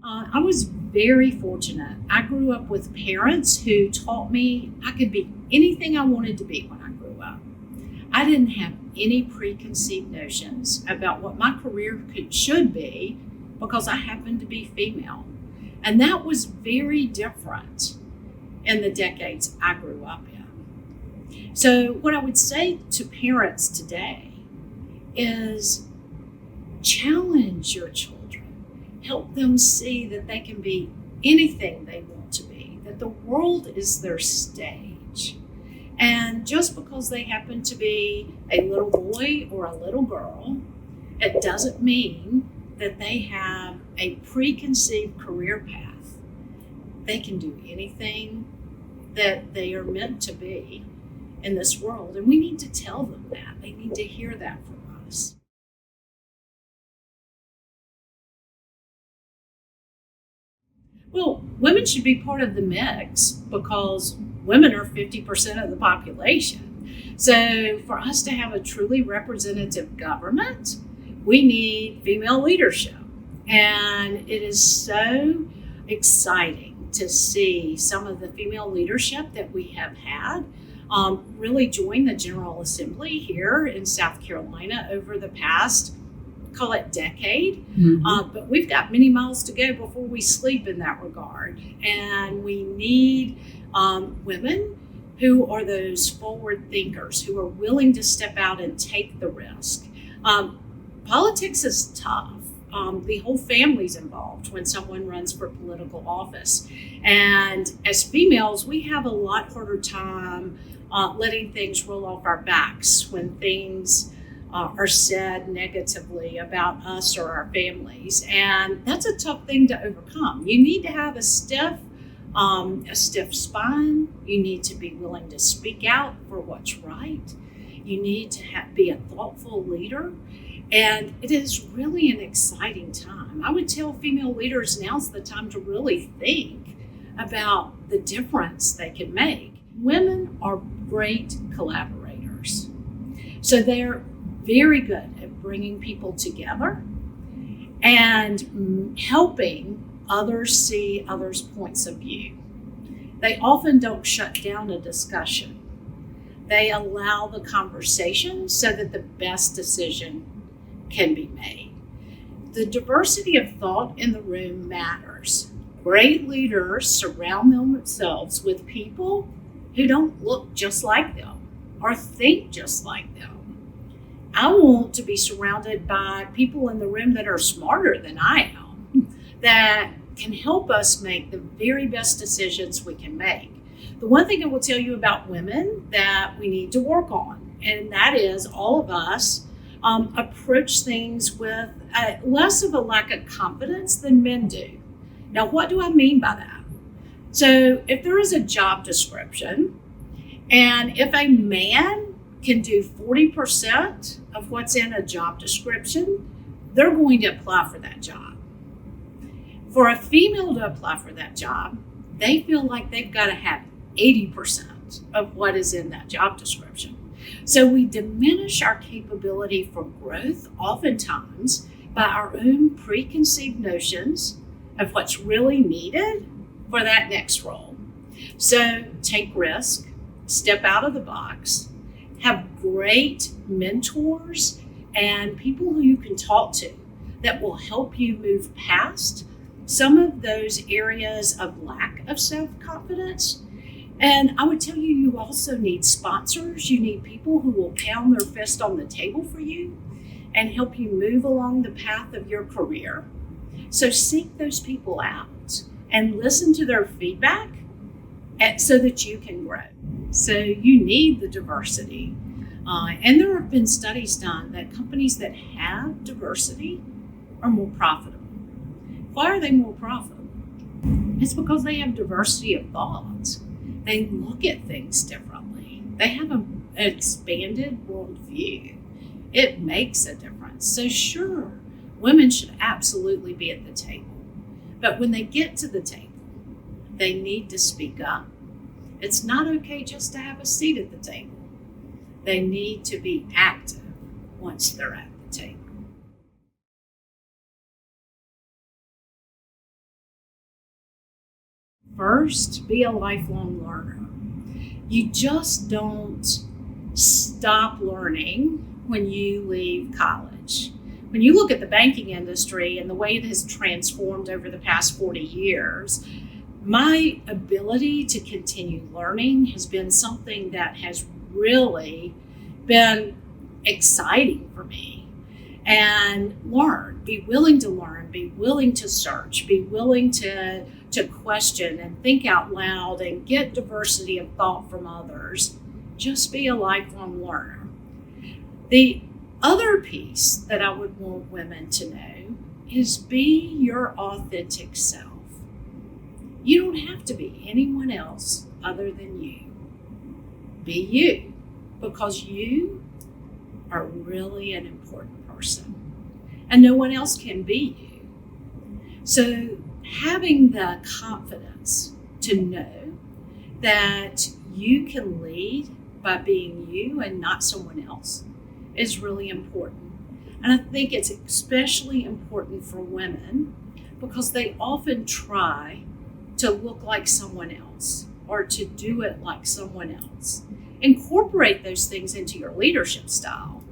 I was very fortunate. I grew up with parents who taught me I could be anything I wanted to be when I grew up. I didn't have any preconceived notions about what my career should be because I happened to be female. And that was very different in the decades I grew up in. So, what I would say to parents today is challenge your children, help them see that they can be anything they want to be, that the world is their stage. And just because they happen to be a little boy or a little girl, it doesn't mean that they have a preconceived career path. They can do anything that they are meant to be in this world. And we need to tell them that. They need to hear that from us. Well, women should be part of the mix because women are 50% of the population. So, for us to have a truly representative government, we need female leadership. And it is so exciting to see some of the female leadership that we have had really join the General Assembly here in South Carolina over the past, call it decade. But we've got many miles to go before we sleep in that regard. And we need women who are those forward thinkers, who are willing to step out and take the risk. Politics is tough. The whole family's involved when someone runs for political office. And as females, we have a lot harder time letting things roll off our backs when things are said negatively about us or our families. And that's a tough thing to overcome. You need to have a stiff spine. You need to be willing to speak out for what's right. You need to be a thoughtful leader. And it is really an exciting time. I would tell female leaders now's the time to really think about the difference they can make. Women are great collaborators. So they're very good at bringing people together and helping others see others' points of view. They often don't shut down a discussion. They allow the conversation so that the best decision can be made. The diversity of thought in the room matters. Great leaders surround themselves with people who don't look just like them or think just like them. I want to be surrounded by people in the room that are smarter than I am, that can help us make the very best decisions we can make. The one thing I will tell you about women that we need to work on, and that is all of us approach things with less of a lack of confidence than men do. Now, what do I mean by that? So if there is a job description, and if a man can do 40% of what's in a job description, they're going to apply for that job. For a female to apply for that job, they feel like they've got to have 80% of what is in that job description. So we diminish our capability for growth oftentimes by our own preconceived notions of what's really needed for that next role. So take risk, step out of the box, have great mentors and people who you can talk to that will help you move past some of those areas of lack of self-confidence. And I would tell you, you also need sponsors. You need people who will pound their fist on the table for you and help you move along the path of your career. So seek those people out and listen to their feedback so that you can grow. So you need the diversity. And there have been studies done that companies that have diversity are more profitable. Why are they more profitable? It's because they have diversity of thoughts. They look at things differently. They have an expanded worldview. It makes a difference. So sure, women should absolutely be at the table. But when they get to the table, they need to speak up. It's not okay just to have a seat at the table. They need to be active once they're at the table. First, be a lifelong learner. You just don't stop learning when you leave college. When you look at the banking industry and the way it has transformed over the past 40 years, my ability to continue learning has been something that has really been exciting for me. And be willing to learn, be willing to search, be willing to question and think out loud and get diversity of thought from others. Just be a lifelong learner. The other piece that I would want women to know is be your authentic self. You don't have to be anyone else other than you. Be you, because you are really an important person and no one else can be you. So having the confidence to know that you can lead by being you and not someone else is really important. And I think it's especially important for women because they often try to look like someone else or to do it like someone else. Incorporate those things into your leadership style,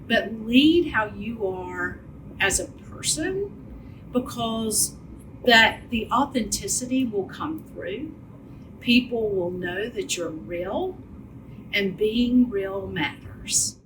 but lead how you are as a person, because that the authenticity will come through. People will know that you're real, and being real matters.